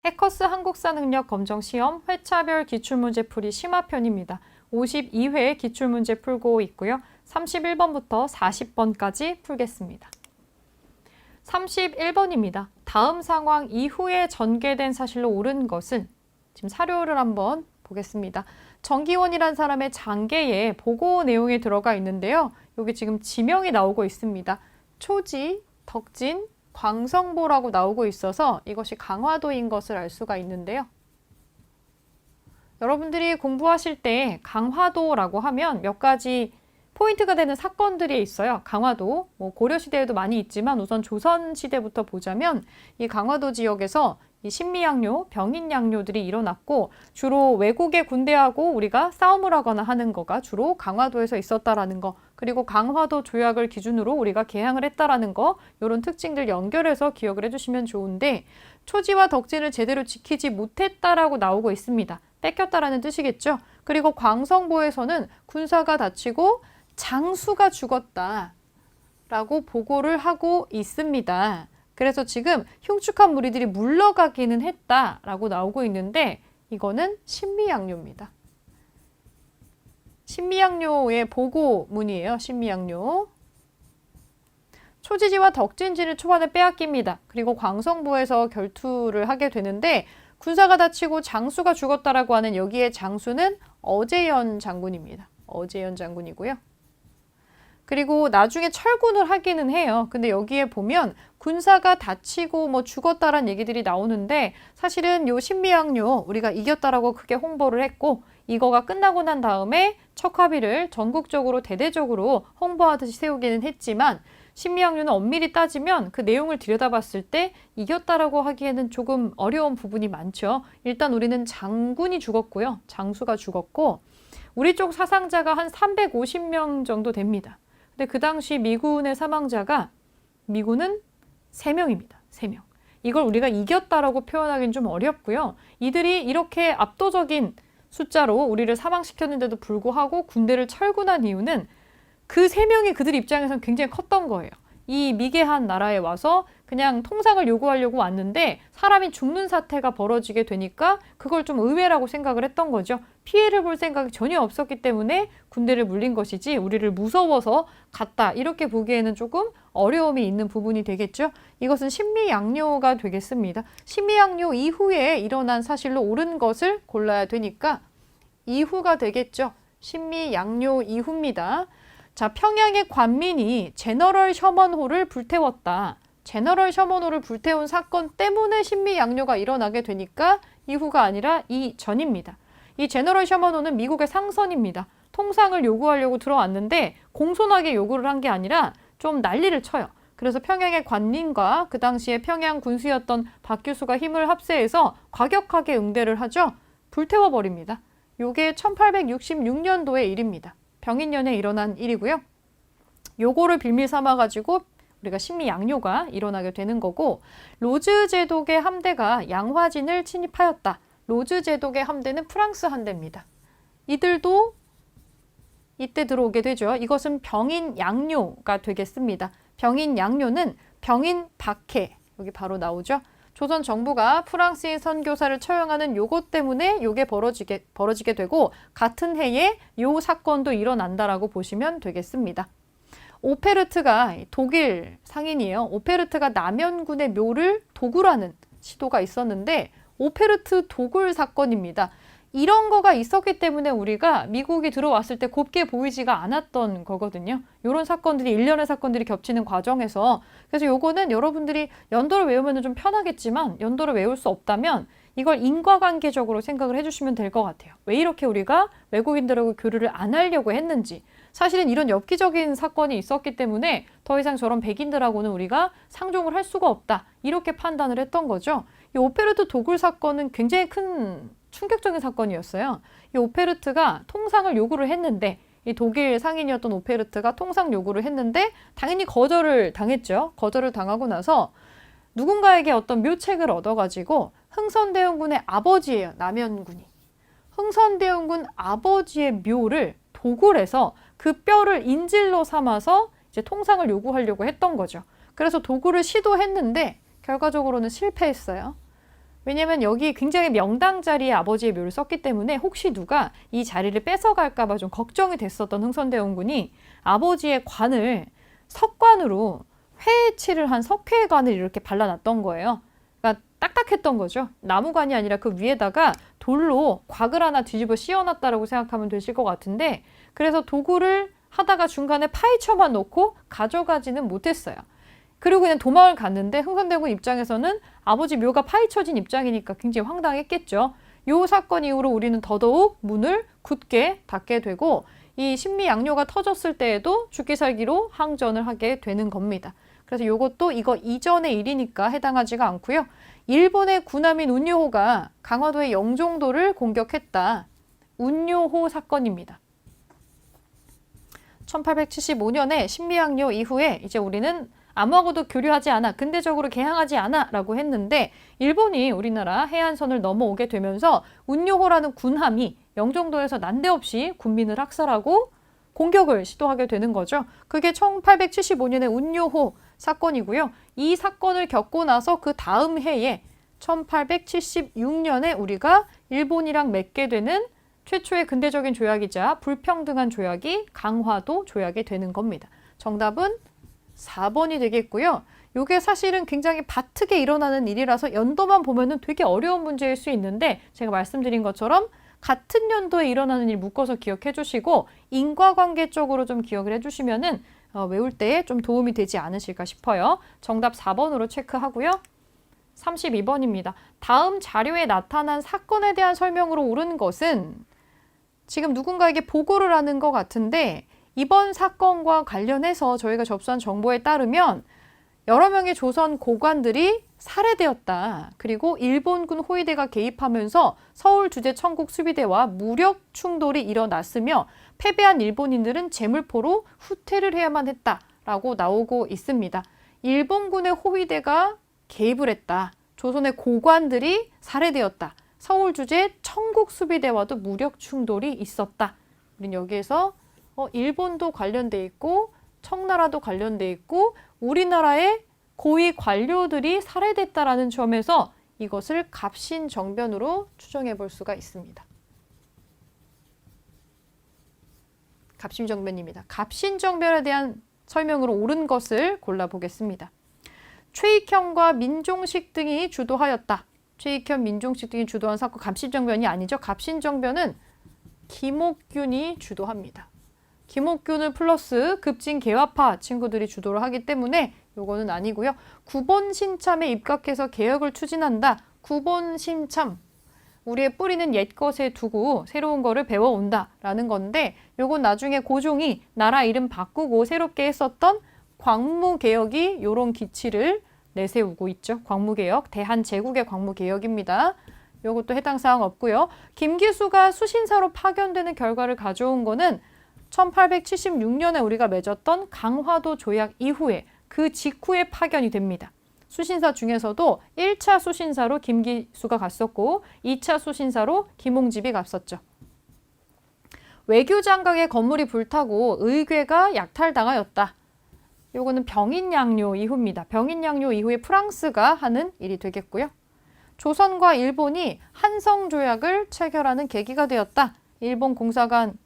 해커스 한국사 능력 검정 시험 회차별 기출문제 풀이 심화편입니다. 52회 기출문제 풀고 있고요. 31번부터 40번까지 풀겠습니다. 31번입니다. 다음 상황 이후에 전개된 사실로 옳은 것은, 지금 사료를 한번 보겠습니다. 정기원이란 사람의 장계에 보고 내용이 들어가 있는데요. 여기 지금 지명이 나오고 있습니다. 초지, 덕진, 광성보라고 나오고 있어서 이것이 강화도인 것을 알 수가 있는데요. 여러분들이 공부하실 때 강화도라고 하면 몇 가지 포인트가 되는 사건들이 있어요. 강화도, 고려시대에도 많이 있지만 우선 조선시대부터 보자면 이 강화도 지역에서 이 신미양요, 병인양요들이 일어났고 주로 외국의 군대하고 우리가 싸움을 하거나 하는 거가 주로 강화도에서 있었다라는 거, 그리고 강화도 조약을 기준으로 우리가 개항을 했다라는 거, 이런 특징들 연결해서 기억을 해주시면 좋은데, 초지와 덕진을 제대로 지키지 못했다라고 나오고 있습니다. 뺏겼다라는 뜻이겠죠. 그리고 광성보에서는 군사가 다치고 장수가 죽었다라고 보고를 하고 있습니다. 그래서 지금 흉측한 무리들이 물러가기는 했다라고 나오고 있는데, 이거는 신미양요입니다. 신미양요의 보고문이에요. 신미양요. 초지지와 덕진지를 초반에 빼앗깁니다. 그리고 광성보에서 결투를 하게 되는데 군사가 다치고 장수가 죽었다라고 하는 여기에 장수는 어제연 장군입니다. 어제연 장군이고요. 그리고 나중에 철군을 하기는 해요. 근데 여기에 보면 군사가 다치고 죽었다라는 얘기들이 나오는데, 사실은 요 신미양요 우리가 이겼다라고 크게 홍보를 했고, 이거가 끝나고 난 다음에 척화비를 전국적으로 대대적으로 홍보하듯이 세우기는 했지만, 신미양요는 엄밀히 따지면 그 내용을 들여다봤을 때 이겼다라고 하기에는 조금 어려운 부분이 많죠. 일단 우리는 장군이 죽었고요. 장수가 죽었고, 우리 쪽 사상자가 한 350명 정도 됩니다. 근데 그 당시 미군의 사망자가, 미군은 3명입니다. 3명. 이걸 우리가 이겼다라고 표현하기는 좀 어렵고요. 이들이 이렇게 압도적인 숫자로 우리를 사망시켰는데도 불구하고 군대를 철군한 이유는 그 3명이 그들 입장에서는 굉장히 컸던 거예요. 이 미개한 나라에 와서 그냥 통상을 요구하려고 왔는데 사람이 죽는 사태가 벌어지게 되니까 그걸 좀 의외라고 생각을 했던 거죠. 피해를 볼 생각이 전혀 없었기 때문에 군대를 물린 것이지 우리를 무서워서 갔다, 이렇게 보기에는 조금 어려움이 있는 부분이 되겠죠. 이것은 신미양요가 되겠습니다. 신미양요 이후에 일어난 사실로 옳은 것을 골라야 되니까 이후가 되겠죠. 신미양요 이후입니다. 자, 평양의 관민이 제너럴 셔먼호를 불태웠다. 제너럴 셔먼호를 불태운 사건 때문에 신미양요가 일어나게 되니까 이후가 아니라 이전입니다. 이 제너럴 셔먼호는 미국의 상선입니다. 통상을 요구하려고 들어왔는데 공손하게 요구를 한 게 아니라 좀 난리를 쳐요. 그래서 평양의 관민과 그 당시에 평양 군수였던 박규수가 힘을 합세해서 과격하게 응대를 하죠. 불태워버립니다. 요게 1866년도의 일입니다. 병인년에 일어난 일이고요. 요거를 빌미 삼아가지고 우리가 신미양요가 일어나게 되는 거고, 로즈 제독의 함대가 양화진을 침입하였다. 로즈 제독의 함대는 프랑스 함대입니다. 이들도 이때 들어오게 되죠. 이것은 병인양요가 되겠습니다. 병인양요는 병인박해, 여기 바로 나오죠. 조선 정부가 프랑스인 선교사를 처형하는 요것 때문에 요게 벌어지게 되고, 같은 해에 요 사건도 일어난다라고 보시면 되겠습니다. 오페르트가 독일 상인이에요. 오페르트가 남연군의 묘를 도굴하는 시도가 있었는데 오페르트 도굴 사건입니다. 이런 거가 있었기 때문에 우리가 미국이 들어왔을 때 곱게 보이지가 않았던 거거든요. 이런 사건들이, 일련의 사건들이 겹치는 과정에서, 그래서 요거는 여러분들이 연도를 외우면 좀 편하겠지만 연도를 외울 수 없다면 이걸 인과관계적으로 생각을 해주시면 될 것 같아요. 왜 이렇게 우리가 외국인들하고 교류를 안 하려고 했는지, 사실은 이런 엽기적인 사건이 있었기 때문에 더 이상 저런 백인들하고는 우리가 상종을 할 수가 없다, 이렇게 판단을 했던 거죠. 이 오페르트 도굴 사건은 굉장히 큰 충격적인 사건이었어요. 이 오페르트가 통상을 요구를 했는데, 이 독일 상인이었던 오페르트가 통상 요구를 했는데 당연히 거절을 당했죠. 거절을 당하고 나서 누군가에게 어떤 묘책을 얻어가지고 흥선대원군의 아버지예요. 남연군이. 흥선대원군 아버지의 묘를 도굴해서 그 뼈를 인질로 삼아서 이제 통상을 요구하려고 했던 거죠. 그래서 도굴을 시도했는데 결과적으로는 실패했어요. 왜냐면 여기 굉장히 명당 자리에 아버지의 묘를 썼기 때문에 혹시 누가 이 자리를 뺏어갈까 봐 좀 걱정이 됐었던 흥선대원군이 아버지의 관을 석관으로 회칠을 한 석회관을 이렇게 발라놨던 거예요. 그러니까 딱딱했던 거죠. 나무관이 아니라 그 위에다가 돌로 곽을 하나 뒤집어 씌워놨다라고 생각하면 되실 것 같은데, 그래서 도구를 하다가 중간에 파헤쳐만 놓고 가져가지는 못했어요. 그리고 그냥 도망을 갔는데 흥선대원 입장에서는 아버지 묘가 파헤쳐진 입장이니까 굉장히 황당했겠죠. 이 사건 이후로 우리는 더더욱 문을 굳게 닫게 되고 이 신미양요가 터졌을 때에도 죽기 살기로 항전을 하게 되는 겁니다. 그래서 이것도 이거 이전의 일이니까 해당하지가 않고요. 일본의 군함인 운요호가 강화도의 영종도를 공격했다. 운요호 사건입니다. 1875년에 신미양요 이후에 이제 우리는 아무하고도 교류하지 않아, 근대적으로 개항하지 않아 라고 했는데 일본이 우리나라 해안선을 넘어오게 되면서 운요호라는 군함이 영종도에서 난데없이 군민을 학살하고 공격을 시도하게 되는 거죠. 그게 1875년의 운요호 사건이고요. 이 사건을 겪고 나서 그 다음 해에 1876년에 우리가 일본이랑 맺게 되는 최초의 근대적인 조약이자 불평등한 조약이 강화도 조약이 되는 겁니다. 정답은 4번이 되겠고요. 이게 사실은 굉장히 바트게 일어나는 일이라서 연도만 보면은 되게 어려운 문제일 수 있는데 제가 말씀드린 것처럼 같은 연도에 일어나는 일 묶어서 기억해 주시고 인과관계 쪽으로 좀 기억을 해주시면은 외울 때에 좀 도움이 되지 않으실까 싶어요. 정답 4번으로 체크하고요. 32번입니다. 다음 자료에 나타난 사건에 대한 설명으로 옳은 것은 지금 누군가에게 보고를 하는 것 같은데 이번 사건과 관련해서 저희가 접수한 정보에 따르면 여러 명의 조선 고관들이 살해되었다. 그리고 일본군 호위대가 개입하면서 서울 주재 청국 수비대와 무력 충돌이 일어났으며 패배한 일본인들은 제물포로 후퇴를 해야만 했다라고 나오고 있습니다. 일본군의 호위대가 개입을 했다. 조선의 고관들이 살해되었다. 서울 주재 청국 수비대와도 무력 충돌이 있었다. 우린 여기에서 일본도 관련돼 있고 청나라도 관련돼 있고 우리나라의 고위 관료들이 살해됐다라는 점에서 이것을 갑신정변으로 추정해 볼 수가 있습니다. 갑신정변입니다. 갑신정변에 대한 설명으로 옳은 것을 골라보겠습니다. 최익현과 민종식 등이 주도하였다. 최익현, 민종식 등이 주도한 사건 갑신정변이 아니죠. 갑신정변은 김옥균이 주도합니다. 김옥균을 플러스 급진 개화파 친구들이 주도를 하기 때문에 요거는 아니고요. 구본 신참에 입각해서 개혁을 추진한다. 구본 신참. 우리의 뿌리는 옛것에 두고 새로운 거를 배워온다라는 건데 요건 나중에 고종이 나라 이름 바꾸고 새롭게 했었던 광무개혁이 요런 기치를 내세우고 있죠. 광무개혁, 대한제국의 광무개혁입니다. 요것도 해당 사항 없고요. 김기수가 수신사로 파견되는 결과를 가져온 거는 1876년에 우리가 맺었던 강화도 조약 이후에 그 직후에 파견이 됩니다. 수신사 중에서도 1차 수신사로 김기수가 갔었고 2차 수신사로 김홍집이 갔었죠. 외교장각의 건물이 불타고 의궤가 약탈당하였다. 요거는 병인양요 이후입니다. 병인양요 이후에 프랑스가 하는 일이 되겠고요. 조선과 일본이 한성조약을 체결하는 계기가 되었다. 일본 공사관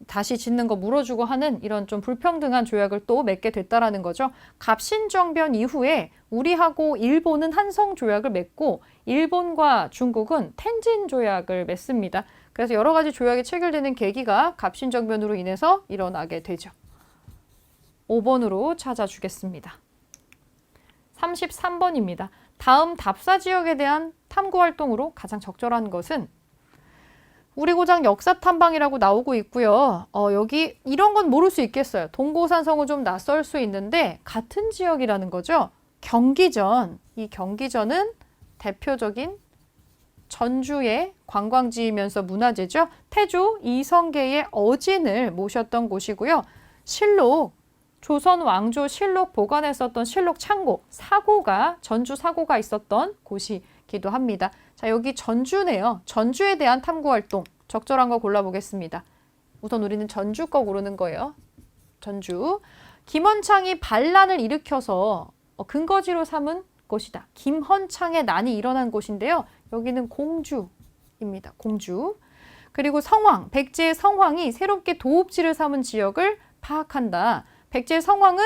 다시 짓는 거 물어주고 하는 이런 좀 불평등한 조약을 또 맺게 됐다라는 거죠. 갑신정변 이후에 우리하고 일본은 한성조약을 맺고 일본과 중국은 텐진조약을 맺습니다. 그래서 여러 가지 조약이 체결되는 계기가 갑신정변으로 인해서 일어나게 되죠. 5번으로 찾아주겠습니다. 33번입니다. 다음 답사지역에 대한 탐구활동으로 가장 적절한 것은 우리 고장 역사탐방이라고 나오고 있고요. 여기 이런 건 모를 수 있겠어요. 동고산성은 좀 낯설 수 있는데 같은 지역이라는 거죠. 경기전. 이 경기전은 대표적인 전주의 관광지이면서 문화재죠. 태조 이성계의 어진을 모셨던 곳이고요. 실록, 조선 왕조 실록 보관했었던 실록 창고, 사고가, 전주 사고가 있었던 곳이기도 합니다. 자, 여기 전주네요. 전주에 대한 탐구활동, 적절한 거 골라보겠습니다. 우선 우리는 전주 거 고르는 거예요. 전주. 김원창이 반란을 일으켜서 근거지로 삼은 것이다. 김헌창의 난이 일어난 곳인데요. 여기는 공주입니다. 공주. 그리고 성황, 백제의 성황이 새롭게 도읍지를 삼은 지역을 파악한다. 백제의 성황은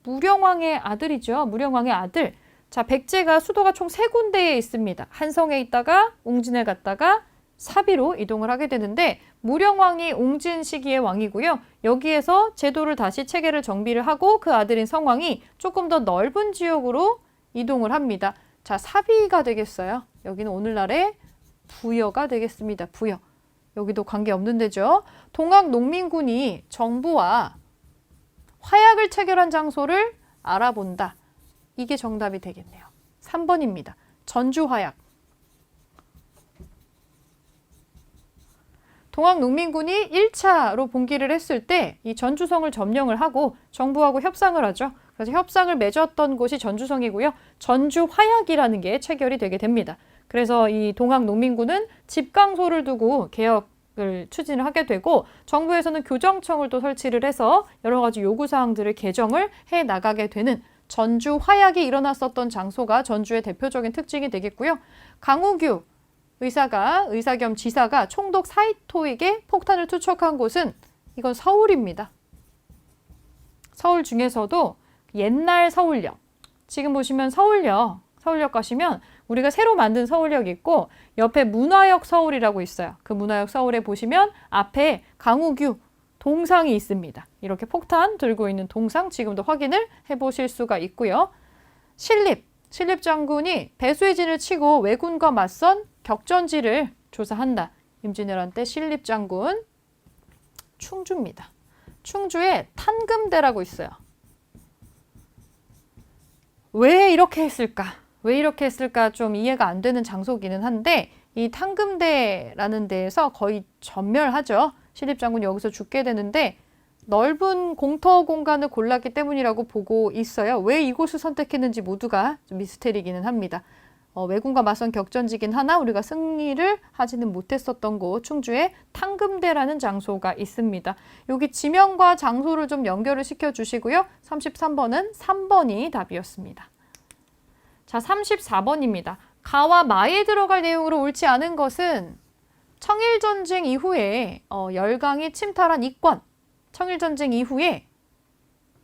무령왕의 아들이죠. 무령왕의 아들. 자, 백제가 수도가 총 3군데에 있습니다. 한성에 있다가 웅진에 갔다가 사비로 이동을 하게 되는데 무령왕이 웅진 시기의 왕이고요. 여기에서 제도를 다시 체계를 정비를 하고 그 아들인 성왕이 조금 더 넓은 지역으로 이동을 합니다. 자, 사비가 되겠어요. 여기는 오늘날의 부여가 되겠습니다. 부여. 여기도 관계없는 데죠. 동학 농민군이 정부와 화약을 체결한 장소를 알아본다. 이게 정답이 되겠네요. 3번입니다. 전주화약. 동학 농민군이 1차로 봉기를 했을 때 이 전주성을 점령을 하고 정부하고 협상을 하죠. 그래서 협상을 맺었던 곳이 전주성이고요. 전주화약이라는 게 체결이 되게 됩니다. 그래서 이 동학 농민군은 집강소를 두고 개혁을 추진을 하게 되고 정부에서는 교정청을 또 설치를 해서 여러 가지 요구사항들을 개정을 해 나가게 되는 전주화약이 일어났었던 장소가 전주의 대표적인 특징이 되겠고요. 강우규 의사 겸 지사가 총독 사이토에게 폭탄을 투척한 곳은 이건 서울입니다. 서울 중에서도 옛날 서울역, 지금 보시면 서울역 가시면 우리가 새로 만든 서울역 있고 옆에 문화역 서울이라고 있어요. 그 문화역 서울에 보시면 앞에 강우규 동상이 있습니다. 이렇게 폭탄 들고 있는 동상 지금도 확인을 해보실 수가 있고요. 신립 장군이 배수의 진을 치고 왜군과 맞선 격전지를 조사한다. 임진왜란 때 신립 장군. 충주입니다. 충주에 탄금대라고 있어요. 왜 이렇게 했을까? 왜 이렇게 했을까 좀 이해가 안 되는 장소기는 한데 이 탄금대라는 데에서 거의 전멸하죠. 신립 장군이 여기서 죽게 되는데 넓은 공터 공간을 골랐기 때문이라고 보고 있어요. 왜 이곳을 선택했는지 모두가 좀 미스테리기는 합니다. 왜군과 맞선 격전지긴 하나 우리가 승리를 하지는 못했었던 곳 충주에 탄금대라는 장소가 있습니다. 여기 지명과 장소를 좀 연결을 시켜주시고요. 33번은 3번이 답이었습니다. 자, 34번입니다. 가와 마에 들어갈 내용으로 옳지 않은 것은 청일전쟁 이후에 열강이 침탈한 이권, 청일전쟁 이후에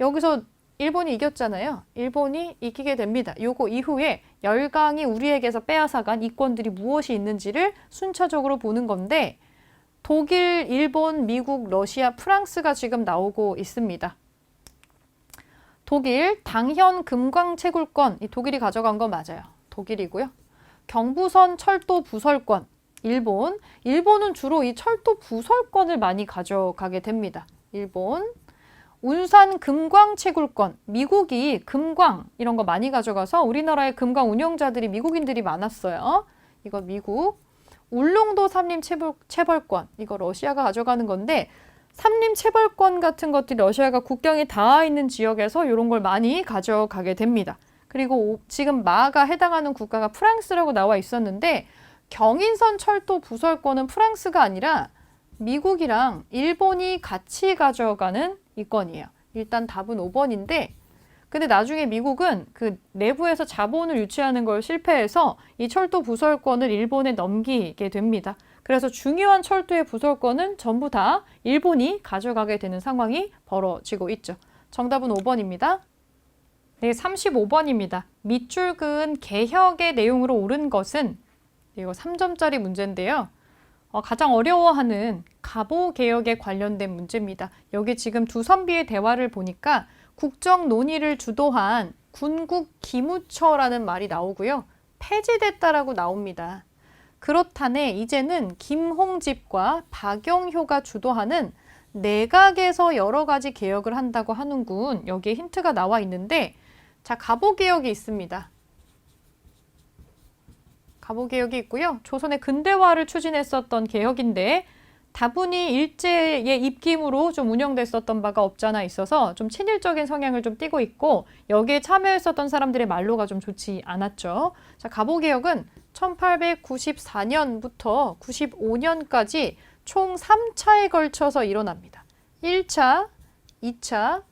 여기서 일본이 이겼잖아요. 일본이 이기게 됩니다. 요거 이후에 열강이 우리에게서 빼앗아간 이권들이 무엇이 있는지를 순차적으로 보는 건데 독일, 일본, 미국, 러시아, 프랑스가 지금 나오고 있습니다. 독일 당현 금광 채굴권, 이 독일이 가져간 거 맞아요. 독일이고요. 경부선 철도 부설권, 일본은 주로 이 철도 부설권을 많이 가져가게 됩니다. 일본. 운산 금광 채굴권, 미국이 금광 이런 거 많이 가져가서 우리나라의 금광 운영자들이 미국인들이 많았어요. 이거 미국. 울릉도 삼림 체벌권, 이거 러시아가 가져가는 건데 삼림 체벌권 같은 것들이 러시아가 국경이 닿아 있는 지역에서 이런 걸 많이 가져가게 됩니다. 그리고 지금 마가 해당하는 국가가 프랑스라고 나와 있었는데 경인선 철도 부설권은 프랑스가 아니라 미국이랑 일본이 같이 가져가는 이권이에요. 일단 답은 5번인데 근데 나중에 미국은 그 내부에서 자본을 유치하는 걸 실패해서 이 철도 부설권을 일본에 넘기게 됩니다. 그래서 중요한 철도의 부설권은 전부 다 일본이 가져가게 되는 상황이 벌어지고 있죠. 정답은 5번입니다. 네, 35번입니다. 밑줄 그은 개혁의 내용으로 옳은 것은 이거 3점짜리 문제인데요. 가장 어려워하는 갑오개혁에 관련된 문제입니다. 여기 지금 두 선비의 대화를 보니까 국정 논의를 주도한 군국 기무처라는 말이 나오고요. 폐지됐다라고 나옵니다. 그렇다네 이제는 김홍집과 박영효가 주도하는 내각에서 여러 가지 개혁을 한다고 하는군. 여기에 힌트가 나와 있는데 자, 갑오개혁이 있습니다. 갑오개혁이 있고요. 조선의 근대화를 추진했었던 개혁인데 다분히 일제의 입김으로 좀 운영됐었던 바가 없잖아 있어서 좀 친일적인 성향을 좀 띠고 있고 여기에 참여했었던 사람들의 말로가 좀 좋지 않았죠. 자, 갑오개혁은 1894년부터 95년까지 총 3차에 걸쳐서 일어납니다. 1차, 2차,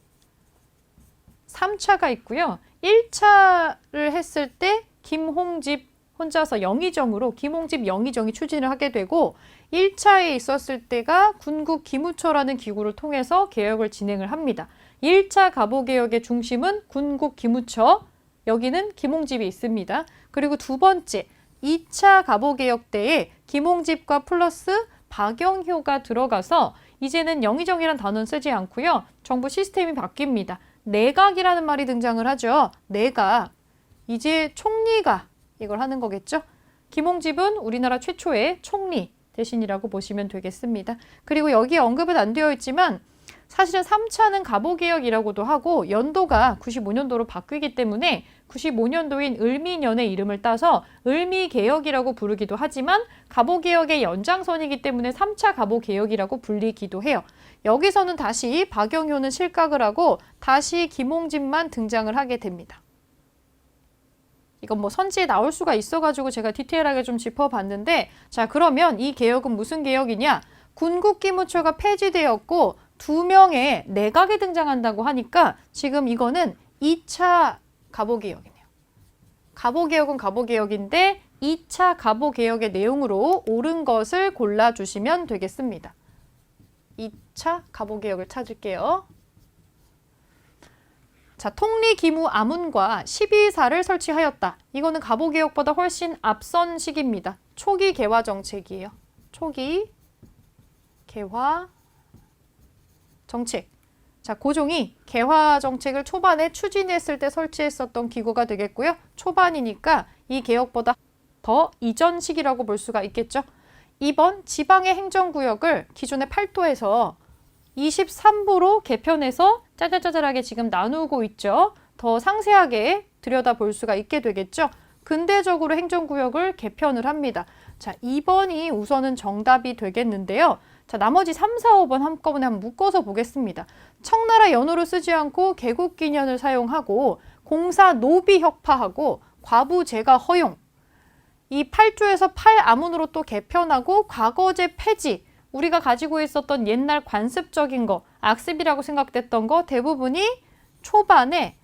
3차가 있고요. 1차를 했을 때 김홍집 혼자서 영의정으로 김홍집 영의정이 추진을 하게 되고 1차에 있었을 때가 군국 기무처라는 기구를 통해서 개혁을 진행을 합니다. 1차 갑오개혁의 중심은 군국 기무처, 여기는 김홍집이 있습니다. 그리고 두 번째, 2차 갑오개혁 때에 김홍집과 플러스 박영효가 들어가서 이제는 영의정이라는 단어는 쓰지 않고요. 정부 시스템이 바뀝니다. 내각이라는 말이 등장을 하죠. 내각. 이제 총리가 이걸 하는 거겠죠. 김홍집은 우리나라 최초의 총리 대신이라고 보시면 되겠습니다. 그리고 여기에 언급은 안 되어 있지만 사실은 3차는 갑오개혁이라고도 하고 연도가 95년도로 바뀌기 때문에 95년도인 을미년의 이름을 따서 을미개혁이라고 부르기도 하지만 갑오개혁의 연장선이기 때문에 3차 갑오개혁이라고 불리기도 해요. 여기서는 다시 박영효는 실각을 하고 다시 김홍집만 등장을 하게 됩니다. 이건 뭐 선지에 나올 수가 있어가지고 제가 디테일하게 좀 짚어봤는데, 자, 그러면 이 개혁은 무슨 개혁이냐? 군국기무처가 폐지되었고 2명의 내각이 등장한다고 하니까 지금 이거는 2차 갑오개혁이네요. 갑오개혁은 갑오개혁인데 2차 갑오개혁의 내용으로 옳은 것을 골라주시면 되겠습니다. 2차 갑오개혁을 찾을게요. 자, 통리기무 아문과 12사를 설치하였다. 이거는 갑오개혁보다 훨씬 앞선 시기입니다. 초기 개화 정책이에요. 초기 개화 정책. 자, 고종이 개화 정책을 초반에 추진했을 때 설치했었던 기구가 되겠고요. 초반이니까 이 개혁보다 더 이전 시기라고 볼 수가 있겠죠. 2번 지방의 행정구역을 기존의 8도에서 23부로 개편해서 짜잘짜잘하게 지금 나누고 있죠. 더 상세하게 들여다볼 수가 있게 되겠죠. 근대적으로 행정구역을 개편을 합니다. 자, 2번이 우선은 정답이 되겠는데요. 자, 나머지 3, 4, 5번 한꺼번에 한번 묶어서 보겠습니다. 청나라 연호를 쓰지 않고 개국기년을 사용하고 공사 노비 혁파하고 과부 제가 허용. 이 8조에서 8아문으로 또 개편하고 과거제 폐지. 우리가 가지고 있었던 옛날 관습적인 거, 악습이라고 생각됐던 거 대부분이 초반에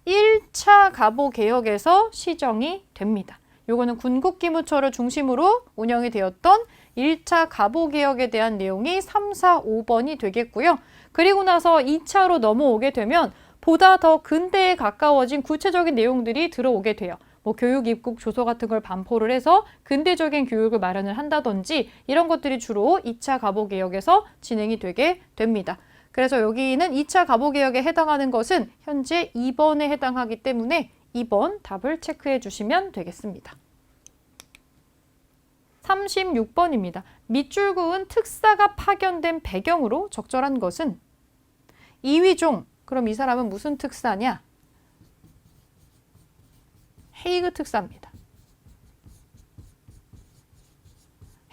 1차 갑오개혁에서 시정이 됩니다. 요거는 군국기무처를 중심으로 운영이 되었던 1차 갑오개혁에 대한 내용이 3, 4, 5번이 되겠고요. 그리고 나서 2차로 넘어오게 되면 보다 더 근대에 가까워진 구체적인 내용들이 들어오게 돼요. 뭐 교육 입국 조서 같은 걸 반포를 해서 근대적인 교육을 마련을 한다든지 이런 것들이 주로 2차 갑오개혁에서 진행이 되게 됩니다. 그래서 여기는 2차 갑오개혁에 해당하는 것은 현재 2번에 해당하기 때문에 2번 답을 체크해 주시면 되겠습니다. 36번입니다. 밑줄 그은 특사가 파견된 배경으로 적절한 것은 이휘종. 그럼 이 사람은 무슨 특사냐? 헤이그 특사입니다.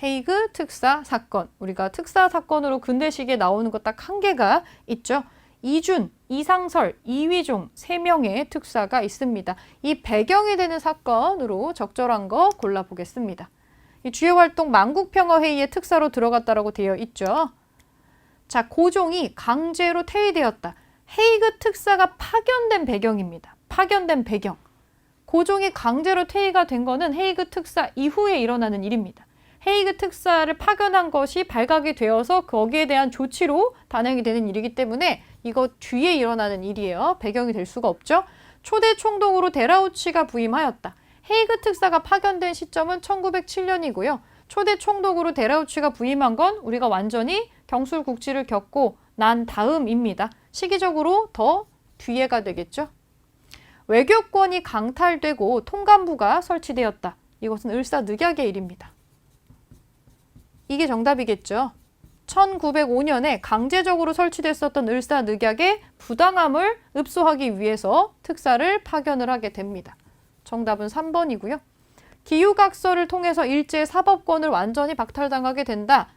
헤이그 특사 사건. 우리가 특사 사건으로 근대식에 나오는 거 딱 한 개가 있죠. 이준, 이상설, 이휘종 3명의 특사가 있습니다. 이 배경이 되는 사건으로 적절한 거 골라보겠습니다. 이 주요 활동 만국평화회의의 특사로 들어갔다라고 되어 있죠. 자, 고종이 강제로 퇴위되었다. 헤이그 특사가 파견된 배경입니다. 파견된 배경. 고종이 강제로 퇴위가 된 거는 헤이그 특사 이후에 일어나는 일입니다. 헤이그 특사를 파견한 것이 발각이 되어서 거기에 대한 조치로 단행이 되는 일이기 때문에 이거 뒤에 일어나는 일이에요. 배경이 될 수가 없죠. 초대 총독으로 데라우치가 부임하였다. 헤이그 특사가 파견된 시점은 1907년이고요. 초대 총독으로 데라우치가 부임한 건 우리가 완전히 경술국지를 겪고 난 다음입니다. 시기적으로 더 뒤에가 되겠죠. 외교권이 강탈되고 통감부가 설치되었다. 이것은 을사늑약의 일입니다. 이게 정답이겠죠. 1905년에 강제적으로 설치됐었던 을사늑약의 부당함을 읍소하기 위해서 특사를 파견을 하게 됩니다. 정답은 3번이고요. 기후각서를 통해서 일제사법권을 완전히 박탈당하게 된다.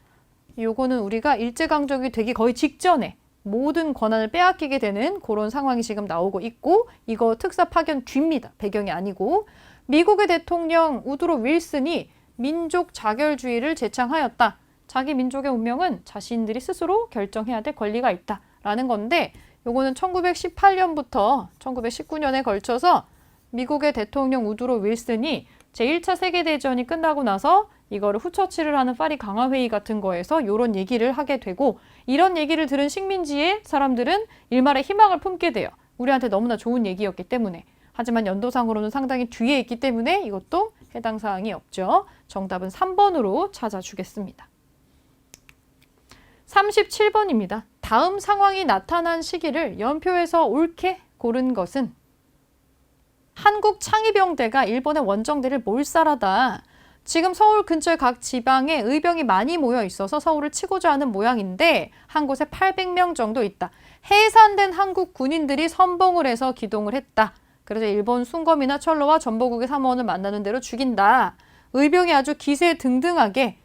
요거는 우리가 일제강점기 되기 거의 직전에 모든 권한을 빼앗기게 되는 그런 상황이 지금 나오고 있고 이거 특사 파견 뒤입니다. 배경이 아니고. 미국의 대통령 우드로 윌슨이 민족 자결주의를 제창하였다. 자기 민족의 운명은 자신들이 스스로 결정해야 될 권리가 있다라는 건데 요거는 1918년부터 1919년에 걸쳐서 미국의 대통령 우드로 윌슨이 제1차 세계대전이 끝나고 나서 이거를 후처치를 하는 파리 강화회의 같은 거에서 이런 얘기를 하게 되고, 이런 얘기를 들은 식민지의 사람들은 일말의 희망을 품게 돼요. 우리한테 너무나 좋은 얘기였기 때문에. 하지만 연도상으로는 상당히 뒤에 있기 때문에 이것도 해당 사항이 없죠. 정답은 3번으로 찾아주겠습니다. 37번입니다. 다음 상황이 나타난 시기를 연표에서 옳게 고른 것은 한국 창의병대가 일본의 원정대를 몰살하다. 지금 서울 근처의 각 지방에 의병이 많이 모여 있어서 서울을 치고자 하는 모양인데 한 곳에 800명 정도 있다. 해산된 한국 군인들이 선봉을 해서 기동을 했다. 그래서 일본 순검이나 철로와 전보국의 사무원을 만나는 대로 죽인다. 의병이 아주 기세등등하게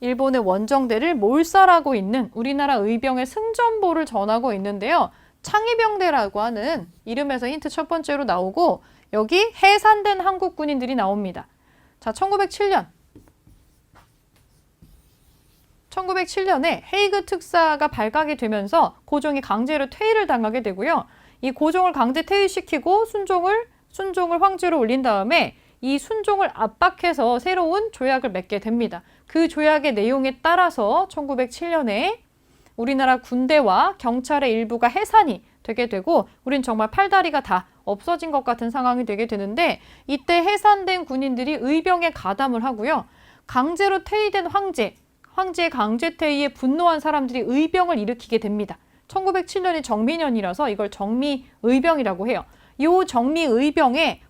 일본의 원정대를 몰살하고 있는 우리나라 의병의 승전보를 전하고 있는데요. 창의병대라고 하는 이름에서 힌트 첫 번째로 나오고, 여기 해산된 한국 군인들이 나옵니다. 자, 1907년에 헤이그 특사가 발각이 되면서 고종이 강제로 퇴위를 당하게 되고요. 이 고종을 강제 퇴위시키고 순종을 황제로 올린 다음에 이 순종을 압박해서 새로운 조약을 맺게 됩니다. 그 조약의 내용에 따라서 1907년에 우리나라 군대와 경찰의 일부가 해산이 되게 되고, 우린 정말 팔다리가 다 없어진 것 같은 상황이 되게 되는데, 이때 해산된 군인들이 의병에 가담을 하고요. 강제로 퇴위된 황제의 강제 퇴위에 분노한 사람들이 의병을 일으키게 됩니다. 1907년이 정미년이라서 이걸 정미의병이라고 해요. 이 정미의병에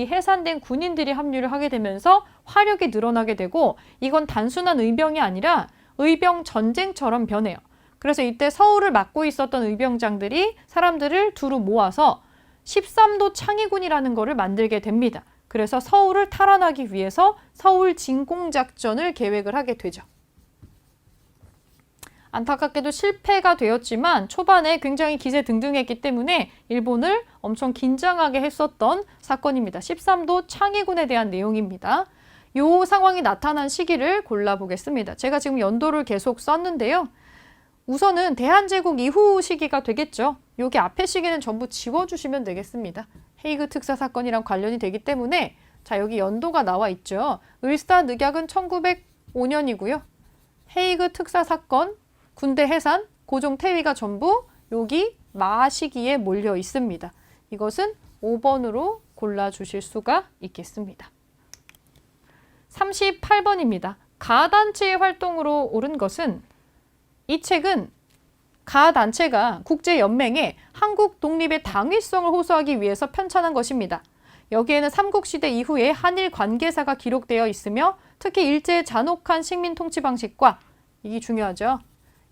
해산된 군인들이 합류를 하게 되면서 화력이 늘어나게 되고, 이건 단순한 의병이 아니라 의병 전쟁처럼 변해요. 그래서 이때 서울을 맡고 있었던 의병장들이 사람들을 두루 모아서 13도 창의군이라는 거를 만들게 됩니다. 그래서 서울을 탈환하기 위해서 서울 진공작전을 계획을 하게 되죠. 안타깝게도 실패가 되었지만 초반에 굉장히 기세등등했기 때문에 일본을 엄청 긴장하게 했었던 사건입니다. 13도 창의군에 대한 내용입니다. 이 상황이 나타난 시기를 골라보겠습니다. 제가 지금 연도를 계속 썼는데요. 우선은 대한제국 이후 시기가 되겠죠. 여기 앞에 시기는 전부 지워주시면 되겠습니다. 헤이그 특사 사건이랑 관련이 되기 때문에, 자, 여기 연도가 나와 있죠. 을사늑약은 1905년이고요. 헤이그 특사 사건, 군대 해산, 고종 퇴위가 전부 여기 마 시기에 몰려 있습니다. 이것은 5번으로 골라주실 수가 있겠습니다. 38번입니다. 가단체의 활동으로 옳은 것은, 이 책은 가단체가 국제연맹에 한국 독립의 당위성을 호소하기 위해서 편찬한 것입니다. 여기에는 삼국시대 이후에 한일 관계사가 기록되어 있으며 특히 일제의 잔혹한 식민 통치 방식과, 이게 중요하죠.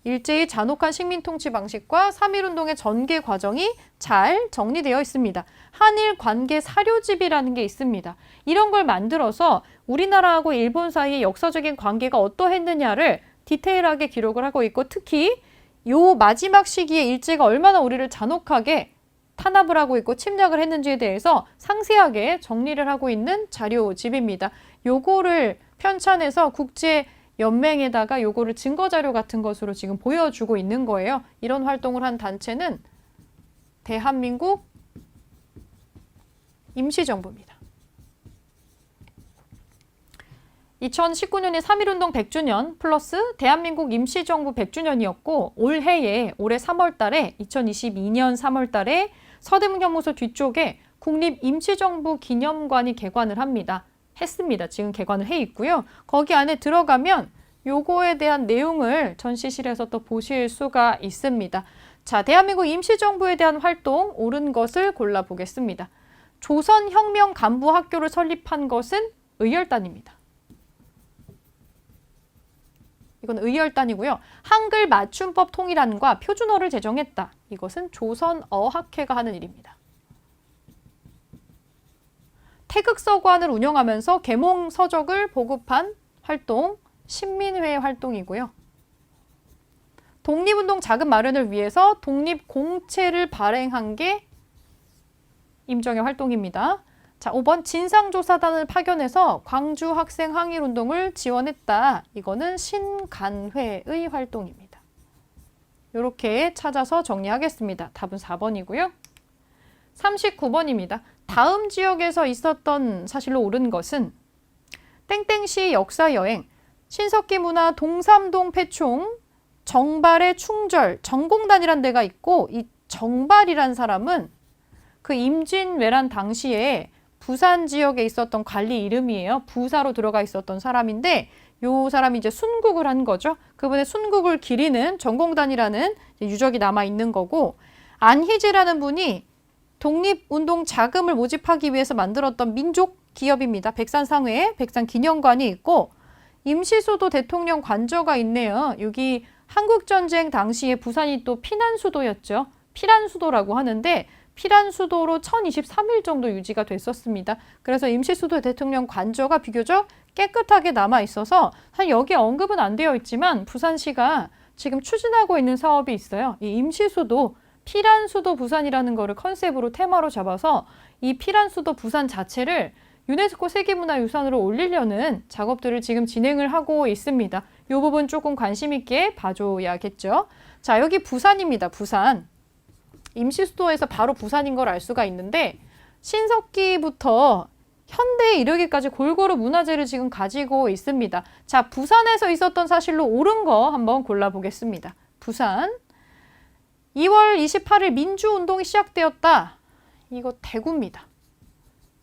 일제의 잔혹한 식민 통치 방식과 3.1운동의 전개 과정이 잘 정리되어 있습니다. 한일 관계 사료집이라는 게 있습니다. 이런 걸 만들어서 우리나라하고 일본 사이의 역사적인 관계가 어떠했느냐를 디테일하게 기록을 하고 있고, 특히 요 마지막 시기에 일제가 얼마나 우리를 잔혹하게 탄압을 하고 있고 침략을 했는지에 대해서 상세하게 정리를 하고 있는 자료집입니다. 요거를 편찬해서 국제연맹에다가 요거를 증거자료 같은 것으로 지금 보여주고 있는 거예요. 이런 활동을 한 단체는 대한민국 임시정부입니다. 2019년이 3.1운동 100주년 플러스 대한민국 임시정부 100주년이었고, 올해 3월 달에 2022년 3월 달에 서대문 형무소 뒤쪽에 국립임시정부 기념관이 개관을 했습니다. 지금 개관을 해 있고요. 거기 안에 들어가면 요거에 대한 내용을 전시실에서 또 보실 수가 있습니다. 자, 대한민국 임시정부에 대한 활동 옳은 것을 골라보겠습니다. 조선혁명 간부학교를 설립한 것은 의열단입니다. 이건 의열단이고요. 한글 맞춤법 통일안과 표준어를 제정했다. 이것은 조선어학회가 하는 일입니다. 태극서관을 운영하면서 계몽서적을 보급한 활동, 신민회 활동이고요. 독립운동 자금 마련을 위해서 독립공채를 발행한 게 임정의 활동입니다. 자, 5번 진상조사단을 파견해서 광주 학생 항일운동을 지원했다. 이거는 신간회의 활동입니다. 이렇게 찾아서 정리하겠습니다. 답은 4번이고요. 39번입니다. 다음 지역에서 있었던 사실로 옳은 것은 땡땡시 역사여행, 신석기 문화 동삼동 폐총, 정발의 충절, 정공단이란 데가 있고 이 정발이란 사람은 그 임진왜란 당시에 부산 지역에 있었던 관리 이름이에요. 부사로 들어가 있었던 사람인데 요 사람이 이제 순국을 한 거죠. 그분의 순국을 기리는 정공단이라는 유적이 남아 있는 거고 안희지라는 분이 독립운동 자금을 모집하기 위해서 만들었던 민족 기업입니다. 백산상회에 백산기념관이 있고 임시수도 대통령 관저가 있네요. 여기 한국전쟁 당시에 부산이 또 피난수도였죠. 피란수도라고 하는데 피란수도로 1023일 정도 유지가 됐었습니다. 그래서 임시수도 대통령 관저가 비교적 깨끗하게 남아 있어서 여기에 언급은 안 되어 있지만 부산시가 지금 추진하고 있는 사업이 있어요. 이 임시수도 피란수도 부산이라는 거를 컨셉으로 테마로 잡아서 이 피란수도 부산 자체를 유네스코 세계문화유산으로 올리려는 작업들을 지금 진행을 하고 있습니다. 이 부분 조금 관심 있게 봐줘야겠죠. 자, 여기 부산입니다. 부산. 임시수도에서 바로 부산인 걸 알 수가 있는데 신석기부터 현대에 이르기까지 골고루 문화재를 지금 가지고 있습니다. 자, 부산에서 있었던 사실로 옳은 거 한번 골라보겠습니다. 부산. 2월 28일 민주운동이 시작되었다. 이거 대구입니다.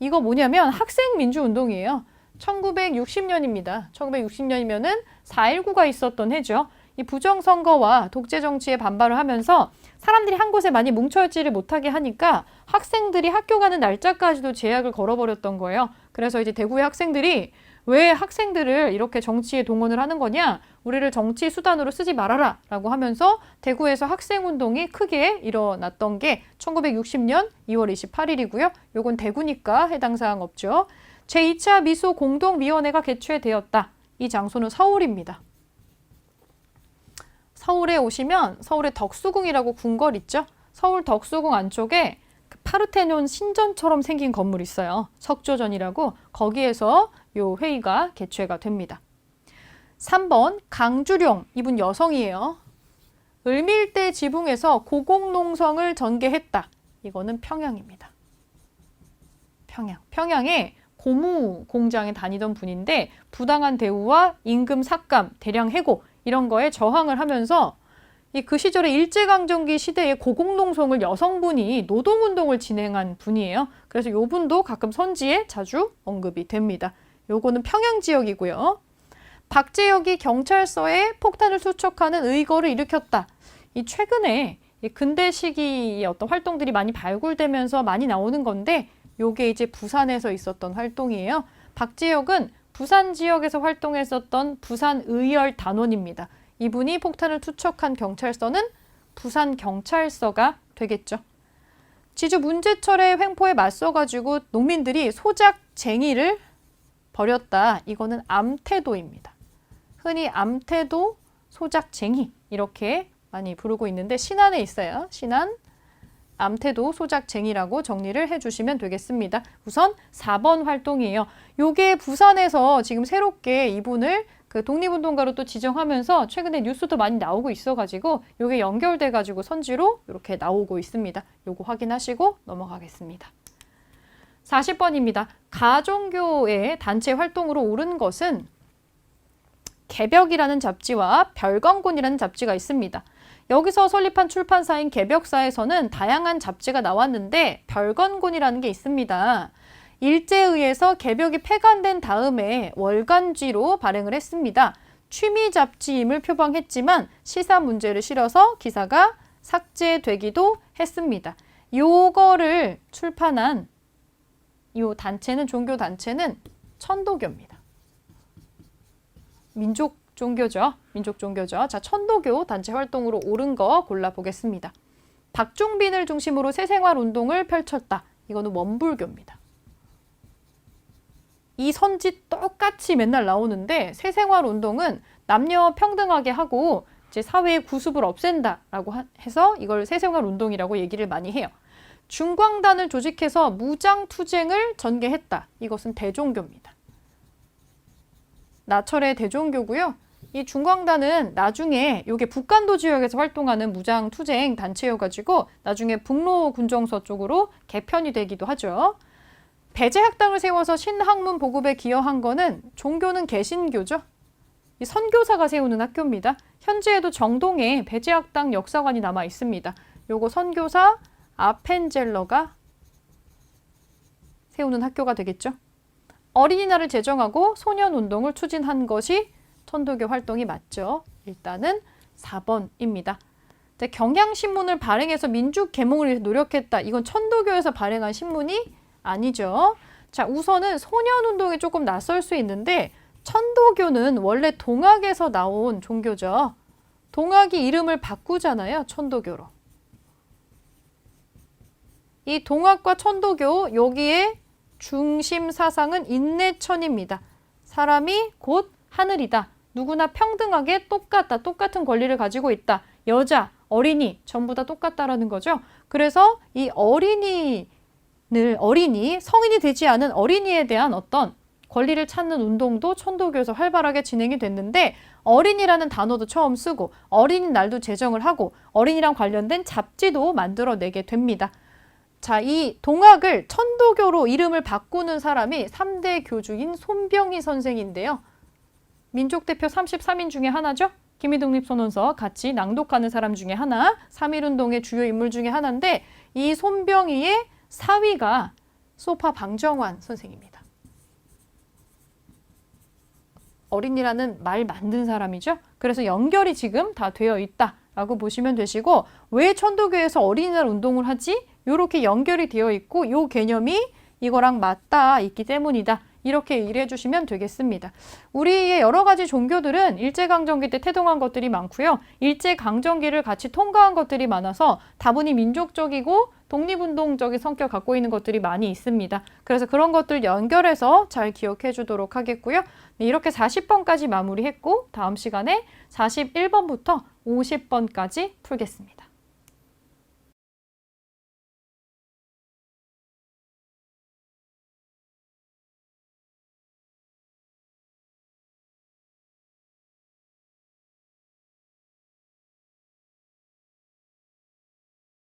이거 뭐냐면 학생민주운동이에요. 1960년입니다. 1960년이면은 4.19가 있었던 해죠. 이 부정선거와 독재정치에 반발을 하면서 사람들이 한 곳에 많이 뭉쳐있지를 못하게 하니까 학생들이 학교 가는 날짜까지도 제약을 걸어버렸던 거예요. 그래서 이제 대구의 학생들이 왜 학생들을 이렇게 정치에 동원을 하는 거냐? 우리를 정치 수단으로 쓰지 말아라 라고 하면서 대구에서 학생운동이 크게 일어났던 게 1960년 2월 28일이고요. 요건 대구니까 해당 사항 없죠. 제2차 미소 공동위원회가 개최되었다. 이 장소는 서울입니다. 서울에 오시면 서울의 덕수궁이라고 궁궐 있죠? 서울 덕수궁 안쪽에 그 파르테논 신전처럼 생긴 건물 있어요. 석조전이라고. 거기에서 요 회의가 개최가 됩니다. 3번 강주룡, 이분 여성이에요. 을밀대 지붕에서 고공농성을 전개했다. 이거는 평양입니다. 평양에 고무 공장에 다니던 분인데 부당한 대우와 임금 삭감, 대량 해고 이런 거에 저항을 하면서 그 시절에 일제강점기 시대에 고공농성을 여성분이 노동운동을 진행한 분이에요. 그래서 요 분도 가끔 선지에 자주 언급이 됩니다. 요거는 평양 지역이고요. 박재혁이 경찰서에 폭탄을 투척하는 의거를 일으켰다. 이 최근에 근대 시기의 어떤 활동들이 많이 발굴되면서 많이 나오는 건데 요게 이제 부산에서 있었던 활동이에요. 박재혁은 부산 지역에서 활동했었던 부산의열 단원입니다. 이분이 폭탄을 투척한 경찰서는 부산경찰서가 되겠죠. 지주 문제철의 횡포에 맞서가지고 농민들이 소작쟁이를 벌였다. 이거는 암태도입니다. 흔히 암태도, 소작쟁이 이렇게 많이 부르고 있는데 신안에 있어요. 신안, 암태도, 소작쟁이라고 정리를 해주시면 되겠습니다. 우선 4번 활동이에요. 요게 부산에서 지금 새롭게 이분을 그 독립운동가로 또 지정하면서 최근에 뉴스도 많이 나오고 있어가지고 요게 연결돼가지고 선지로 이렇게 나오고 있습니다. 요거 확인하시고 넘어가겠습니다. 40번입니다. 가종교의 단체 활동으로 옳은 것은 개벽이라는 잡지와 별건곤이라는 잡지가 있습니다. 여기서 설립한 출판사인 개벽사에서는 다양한 잡지가 나왔는데 별건곤이라는 게 있습니다. 일제에 의해서 개벽이 폐간된 다음에 월간지로 발행을 했습니다. 취미 잡지임을 표방했지만 시사 문제를 실어서 기사가 삭제되기도 했습니다. 요거를 출판한 요 단체는, 종교 단체는 천도교입니다. 민족 종교죠. 자, 천도교 단체 활동으로 옳은 거 골라보겠습니다. 박종빈을 중심으로 새생활 운동을 펼쳤다. 이거는 원불교입니다. 이 선지 똑같이 맨날 나오는데 새생활 운동은 남녀 평등하게 하고 이제 사회의 구습을 없앤다라고 해서 이걸 새생활 운동이라고 얘기를 많이 해요. 중광단을 조직해서 무장투쟁을 전개했다. 이것은 대종교입니다. 나철의 대종교고요. 이 중광단은 나중에 요게 북간도 지역에서 활동하는 무장 투쟁 단체여가지고 나중에 북로 군정서 쪽으로 개편이 되기도 하죠. 배제학당을 세워서 신학문 보급에 기여한 거는 종교는 개신교죠. 이 선교사가 세우는 학교입니다. 현재에도 정동에 배제학당 역사관이 남아 있습니다. 요거 선교사 아펜젤러가 세우는 학교가 되겠죠. 어린이날을 제정하고 소년운동을 추진한 것이 천도교 활동이 맞죠. 일단은 4번입니다. 경향신문을 발행해서 민족계몽을 위해서 노력했다. 이건 천도교에서 발행한 신문이 아니죠. 자, 우선은 소년운동이 조금 낯설 수 있는데 천도교는 원래 동학에서 나온 종교죠. 동학이 이름을 바꾸잖아요. 천도교로. 이 동학과 천도교 여기에 중심 사상은 인내천입니다. 사람이 곧 하늘이다. 누구나 평등하게 똑같은 권리를 가지고 있다. 여자, 어린이 전부 다 똑같다라는 거죠. 그래서 이 어린이, 성인이 되지 않은 어린이에 대한 어떤 권리를 찾는 운동도 천도교에서 활발하게 진행이 됐는데 어린이라는 단어도 처음 쓰고 어린이날도 제정을 하고 어린이랑 관련된 잡지도 만들어내게 됩니다. 자, 이 동학을 천도교로 이름을 바꾸는 사람이 3대 교주인 손병희 선생인데요. 민족대표 33인 중에 하나죠. 기미독립선언서 같이 낭독하는 사람 중에 하나, 3.1운동의 주요 인물 중에 하나인데 이 손병희의 사위가 소파 방정환 선생입니다. 어린이라는 말 만든 사람이죠. 그래서 연결이 지금 다 되어 있다라고 보시면 되시고 왜 천도교에서 어린이날 운동을 하지? 이렇게 연결이 되어 있고 이 개념이 이거랑 맞닿아 있기 때문이다. 이렇게 이해해 주시면 되겠습니다. 우리의 여러 가지 종교들은 일제강점기 때 태동한 것들이 많고요. 일제강점기를 같이 통과한 것들이 많아서 다분히 민족적이고 독립운동적인 성격 갖고 있는 것들이 많이 있습니다. 그래서 그런 것들 연결해서 잘 기억해 주도록 하겠고요. 네, 이렇게 40번까지 마무리했고 다음 시간에 41번부터 50번까지 풀겠습니다.